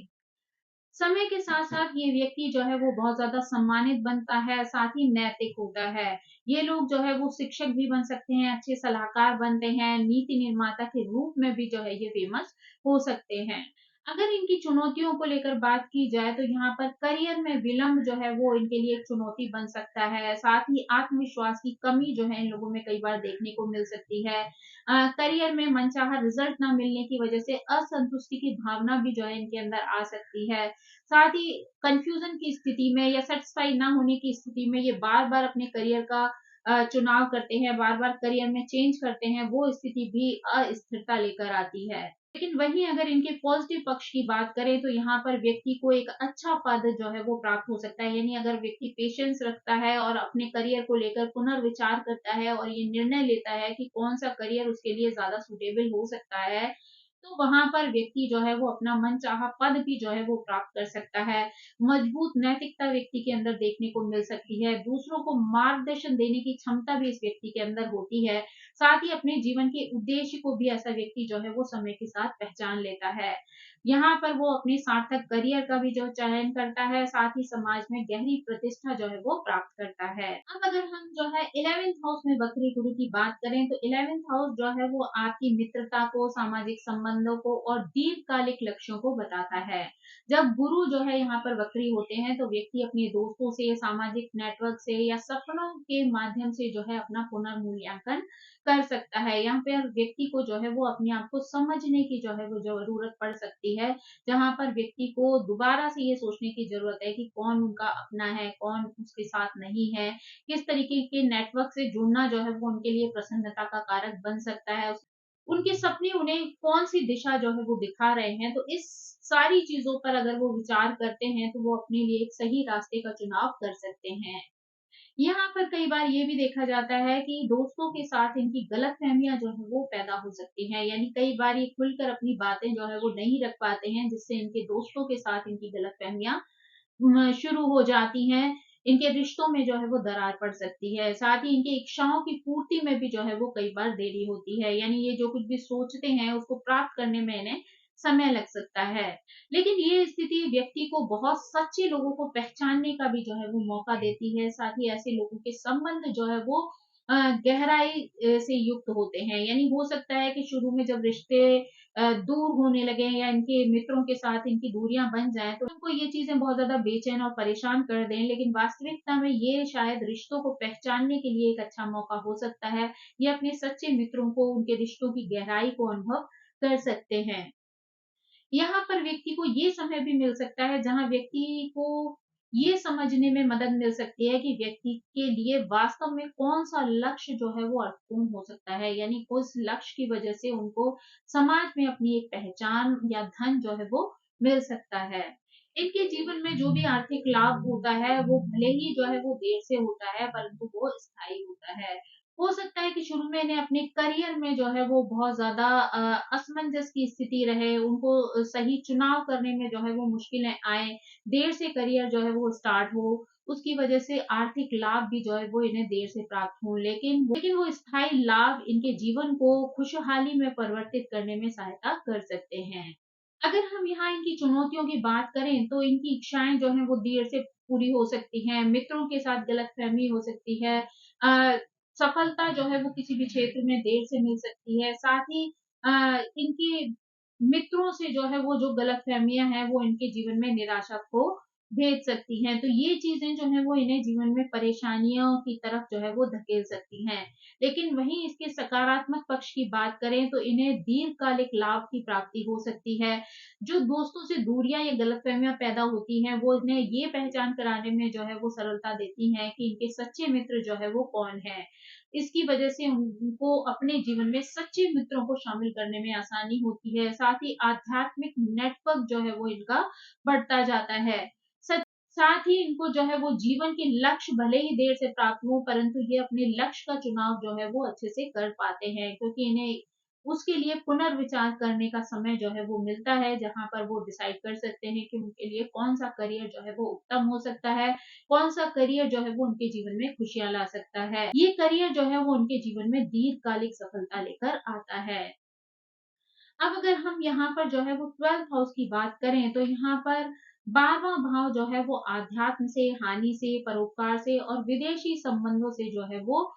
समय के साथ-साथ ये व्यक्ति जो है वो बहुत ज़्यादा सम्मानित बनता है, साथ ही नैतिक होता है। ये लोग जो है वो शिक्षक भी बन सकते हैं, अच्छे सलाहकार बनते हैं, नीति निर्माता के रूप में भी जो है ये फेमस हो सकते हैं। अगर इनकी चुनौतियों को लेकर बात की जाए तो यहाँ पर करियर में विलंब जो है वो इनके लिए एक चुनौती बन सकता है। साथ ही आत्मविश्वास की कमी जो है इन लोगों में कई बार देखने को मिल सकती है। करियर में मनचाहा रिजल्ट ना मिलने की वजह से असंतुष्टि की भावना भी जो है इनके अंदर आ सकती है। साथ ही कन्फ्यूजन की स्थिति में या सैटिस्फाई ना होने की स्थिति में ये बार-बार अपने करियर का चुनाव करते हैं, बार-बार करियर में चेंज करते हैं, वो स्थिति भी अस्थिरता लेकर आती है। लेकिन वहीं अगर इनके पॉजिटिव पक्ष की बात करें तो यहाँ पर व्यक्ति को एक अच्छा पद जो है वो प्राप्त हो सकता है। यानी अगर व्यक्ति पेशेंस रखता है और अपने करियर को लेकर पुनर्विचार करता है और ये निर्णय लेता है कि कौन-सा करियर उसके लिए ज़्यादा सूटेबल हो सकता है, तो वहाँ पर व्यक्ति जो है वो अपना मनचाहा पद भी जो है वो प्राप्त कर सकता है। मजबूत नैतिकता व्यक्ति के अंदर देखने को मिल सकती है। दूसरों को मार्गदर्शन देने की क्षमता भी इस व्यक्ति के अंदर होती है। साथ ही अपने जीवन के उद्देश्य को भी ऐसा व्यक्ति जो है वो समय के साथ पहचान लेता है। यहाँ पर वो अपने सार्थक करियर का भी जो चयन करता है, साथ ही समाज में गहरी प्रतिष्ठा जो है वो प्राप्त करता है। अब अगर हम जो है 11th हाउस में वक्री गुरु की बात करें तो 11th हाउस जो है वो आपकी मित्रता को, सामाजिक संबंधों को और दीर्घकालिक लक्ष्यों को बताता है। जब गुरु जो है यहाँ पर वक्री होते हैं तो व्यक्ति अपने दोस्तों से, सामाजिक नेटवर्क से या सपनों के माध्यम से जो है अपना पुनर्मूल्यांकन कर सकता है। यहाँ पे व्यक्ति को जो है वो अपने आप को समझने की जो है वो ज़रूरत पड़ सकती है, जहाँ पर व्यक्ति को दोबारा से ये सोचने की ज़रूरत है कि कौन उनका अपना है, कौन उसके साथ नहीं है, किस तरीके के नेटवर्क से जुड़ना जो है वो उनके लिए प्रसन्नता का कारक बन सकता है। उनके सपने उन्हें कौन-सी दिशा जो है वो दिखा रहे हैं, तो इस सारी चीज़ों पर अगर वो विचार करते हैं, तो वो अपने लिए एक सही रास्ते का चुनाव कर सकते हैं। यहाँ पर कई बार ये भी देखा जाता है कि दोस्तों के साथ इनकी गलतफ़हमियाँ जो है वो पैदा हो सकती हैं। यानी कई बार ये खुलकर अपनी बातें जो है वो नहीं रख पाते हैं, जिससे इनके दोस्तों के साथ इनकी गलतफ़हमियाँ शुरू हो जाती हैं। इनके रिश्तों में जो है वो दरार पड़ सकती है। साथ ही इनकी इच्छाओं की पूर्ति में भी जो है वो कई बार देरी होती है। यानी ये जो कुछ भी सोचते हैं उसको प्राप्त करने में इन्हें समय लग सकता है। लेकिन ये स्थिति व्यक्ति को बहुत सच्चे लोगों को पहचानने का भी जो है वो मौका देती है। साथ ही ऐसे लोगों के संबंध जो है वो गहराई से युक्त होते हैं। यानी हो सकता है कि शुरू में जब रिश्ते दूर होने लगे या इनके मित्रों के साथ इनकी दूरियां बन जाएं तो उनको ये चीजें बहुत ज्यादा बेचैन और परेशान कर दें, लेकिन वास्तविकता में ये शायद रिश्तों को पहचानने के लिए एक अच्छा मौका हो सकता है। ये अपने सच्चे मित्रों को, उनके रिश्तों की गहराई को अनुभव कर सकते हैं। यहाँ पर व्यक्ति को ये समय भी मिल सकता है जहाँ व्यक्ति को ये समझने में मदद मिल सकती है कि व्यक्ति के लिए वास्तव में कौन-सा लक्ष्य जो है वो अर्थपूर्ण हो सकता है। यानी उस लक्ष्य की वजह से उनको समाज में अपनी एक पहचान या धन जो है वो मिल सकता है। इनके जीवन में जो भी आर्थिक लाभ होता है वो भले ही जो है वो देर से होता है, परंतु वो स्थायी होता है। हो सकता है कि शुरू में इन्हें अपने करियर में जो है वो बहुत ज़्यादा असमंजस की स्थिति रहे, उनको सही चुनाव करने में जो है वो मुश्किलें आएँ, देर से करियर जो है वो स्टार्ट हो, उसकी वजह से आर्थिक लाभ भी जो है वो इन्हें देर से प्राप्त हों। लेकिन वो स्थायी लाभ इनके जीवन को खुशहाली में परिवर्तित करने में सहायता कर सकते हैं। अगर हम यहाँ इनकी चुनौतियों की बात करें तो इनकी इच्छाएँ जो हैं वो देर से पूरी हो सकती हैं, मित्रों के साथ गलतफ़हमी हो सकती है, अ, सफलता जो है वो किसी भी क्षेत्र में देर से मिल सकती है। साथ ही इनके मित्रों से जो है वो जो गलतफ़हमियाँ हैं वो इनके जीवन में निराशा को भेज सकती हैं। तो ये चीज़ें जो हैं वो इन्हें जीवन में परेशानियों की तरफ जो है वो धकेल सकती हैं। लेकिन वहीं इसके सकारात्मक पक्ष की बात करें तो इन्हें दीर्घकालिक लाभ की प्राप्ति हो सकती है। जो दोस्तों से दूरियाँ या गलतफ़हमियाँ पैदा होती हैं, वो इन्हें ये पहचान कराने में जो है वो सरलता देती हैं कि इनके सच्चे मित्र जो है वो कौन है। इसकी वजह से उनको अपने जीवन में सच्चे मित्रों को शामिल करने में आसानी होती है। साथ ही आध्यात्मिक नेटवर्क जो है वो इनका बढ़ता जाता है। सच साथ ही इनको जो है वो जीवन के लक्ष्य भले ही देर से प्राप्त हो, परंतु ये अपने लक्ष्य का चुनाव जो है वो अच्छे से कर पाते हैं, क्योंकि इन्हें उसके लिए पुनर्विचार करने का समय जो है वो मिलता है, जहाँ पर वो डिसाइड कर सकते हैं कि उनके लिए कौन-सा करियर जो है वो उत्तम हो सकता है, कौन-सा करियर जो है वो उनके जीवन में खुशियाँ ला सकता है। ये करियर जो है वो उनके जीवन में दीर्घकालिक सफलता लेकर आता है। अब अगर हम यहाँ पर जो है वो 12th हाउस की बात करें तो यहाँ पर 12वां भाव जो है वो आध्यात्म से, हानि से, परोपकार से और विदेशी संबंधों से जो है वो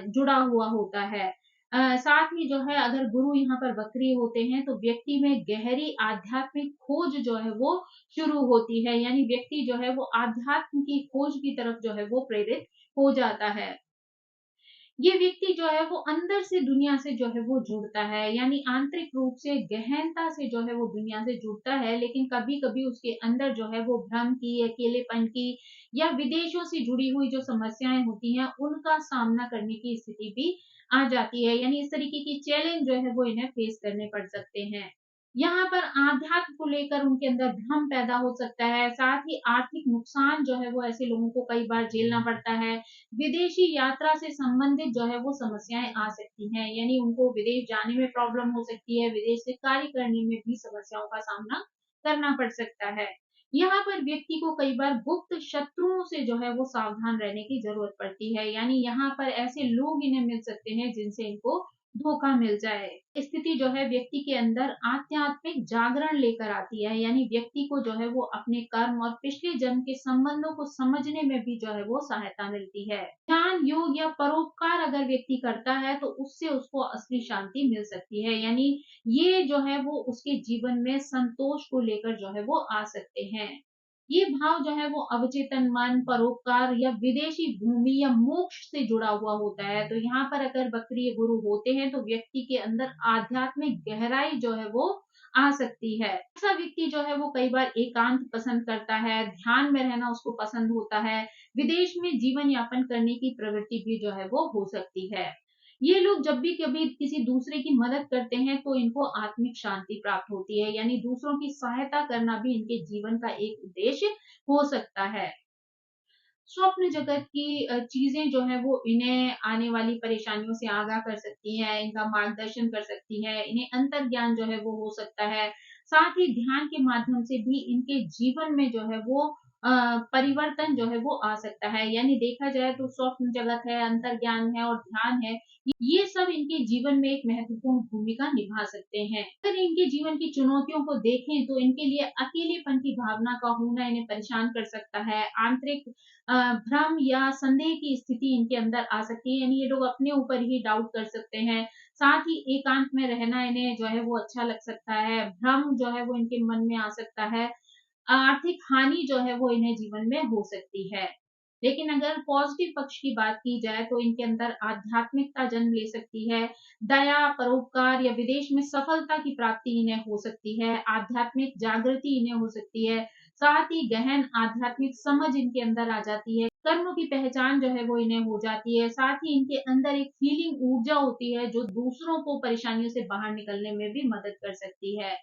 जुड़ा हुआ होता है। साथ ही जो है अगर गुरु यहाँ पर वक्री होते हैं तो व्यक्ति में गहरी आध्यात्मिक खोज जो है वो शुरू होती है, यानी व्यक्ति जो है वो आध्यात्म की खोज की तरफ जो है वो प्रेरित हो जाता है। ये व्यक्ति जो है वो अंदर से दुनिया से जो है वो जुड़ता है, यानी आंतरिक रूप से गहनता से जो है वो दुनिया से जुड़ता है, लेकिन कभी-कभी उसके अंदर जो है वो भ्रम की, अकेलेपन की या विदेशों से जुड़ी हुई जो समस्याएँ होती हैं, उनका सामना करने की स्थिति भी आ जाती है। यानी इस तरीके की चैलेंज जो है वो इन्हें फेस करने पड़ सकते हैं। यहाँ पर आध्यात्म को लेकर उनके अंदर भ्रम पैदा हो सकता है, साथ ही आर्थिक नुकसान जो है वो ऐसे लोगों को कई बार झेलना पड़ता है। विदेशी यात्रा से संबंधित जो है वो समस्याएँ आ सकती हैं, यानी उनको विदेश जाने में प्रॉब्लम हो सकती है, विदेश से कार्य करने में भी समस्याओं का सामना करना पड़ सकता है। यहाँ पर व्यक्ति को कई बार गुप्त शत्रुओं से जो है वो सावधान रहने की ज़रूरत पड़ती है, यानी यहाँ पर ऐसे लोग इन्हें मिल सकते हैं जिनसे इनको धोखा मिल जाए। स्थिति जो है व्यक्ति के अंदर आध्यात्मिक जागरण लेकर आती है, यानी व्यक्ति को जो है वो अपने कर्म और पिछले जन्म के संबंधों को समझने में भी जो है वो सहायता मिलती है। ध्यान, योग या परोपकार अगर व्यक्ति करता है तो उससे उसको असली शांति मिल सकती है, यानी ये जो है वो उसके जीवन में संतोष को लेकर जो है वो आ सकते हैं। ये भाव जो है वो अवचेतन मन, परोपकार या विदेशी भूमि या मोक्ष से जुड़ा हुआ होता है। तो यहाँ पर अगर वक्रीय गुरु होते हैं तो व्यक्ति के अंदर आध्यात्मिक गहराई जो है वो आ सकती है। ऐसा व्यक्ति जो है वो कई बार एकांत पसंद करता है, ध्यान में रहना उसको पसंद होता है, विदेश में जीवन यापन करने की प्रवृत्ति भी जो है वो हो सकती है। ये लोग जब भी कभी किसी दूसरे की मदद करते हैं तो इनको आत्मिक शांति प्राप्त होती है, यानी दूसरों की सहायता करना भी इनके जीवन का एक उद्देश्य हो सकता है। स्वप्न जगत की चीज़ें जो हैं वो इन्हें आने वाली परेशानियों से आगाह कर सकती हैं, इनका मार्गदर्शन कर सकती हैं, इन्हें अंतर्ज्ञान जो है वो हो सकता है। साथ ही ध्यान के माध्यम से भी इनके जीवन में जो है वो परिवर्तन जो है वो आ सकता है। यानी देखा जाए तो स्वप्न जगत है, अंतर्ज्ञान है और ध्यान है, ये सब इनके जीवन में एक महत्वपूर्ण भूमिका निभा सकते हैं। अगर इनके जीवन की चुनौतियों को देखें तो इनके लिए अकेलेपन की भावना का होना इन्हें परेशान कर सकता है। आंतरिक भ्रम या संदेह की स्थिति इनके अंदर आ सकती है, यानी ये लोग अपने ऊपर ही डाउट कर सकते हैं। साथ ही एकांत में रहना इन्हें जो है वो अच्छा लग सकता है, भ्रम जो है वो इनके मन में आ सकता है, आर्थिक हानि जो है वो इन्हें जीवन में हो सकती है। लेकिन अगर पॉजिटिव पक्ष की बात की जाए तो इनके अंदर आध्यात्मिकता जन्म ले सकती है, दया, परोपकार या विदेश में सफलता की प्राप्ति इन्हें हो सकती है, आध्यात्मिक जागृति इन्हें हो सकती है, साथ ही गहन आध्यात्मिक समझ इनके अंदर आ जाती है, कर्म की पहचान जो है वो इन्हें हो जाती है, साथ ही इनके अंदर एक हीलिंग ऊर्जा होती है जो दूसरों को परेशानियों से बाहर निकलने में भी मदद कर सकती है।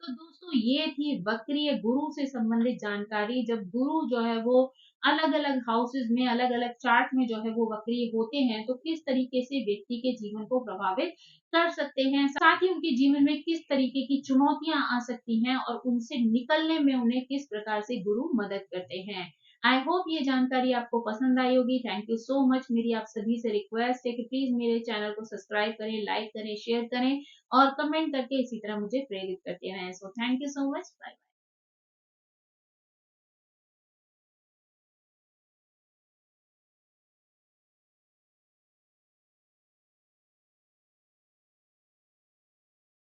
तो दोस्तों ये थी वक्रीय गुरु से संबंधित जानकारी। जब गुरु जो है वो अलग-अलग हाउसेस में, अलग-अलग चार्ट में जो है वो वक्रीय होते हैं, तो किस तरीके से व्यक्ति के जीवन को प्रभावित कर सकते हैं, साथ ही उनके जीवन में किस तरीके की चुनौतियाँ आ सकती हैं और उनसे निकलने में उन्हें किस प्रकार से गुरु मदद करते हैं। आई होप ये जानकारी आपको पसंद आई होगी। Thank you so much. मेरी आप सभी से रिक्वेस्ट है कि प्लीज़ मेरे चैनल को सब्सक्राइब करें, लाइक करें, शेयर करें और कमेंट करके इसी तरह मुझे प्रेरित करते रहें। So thank you so much. Bye.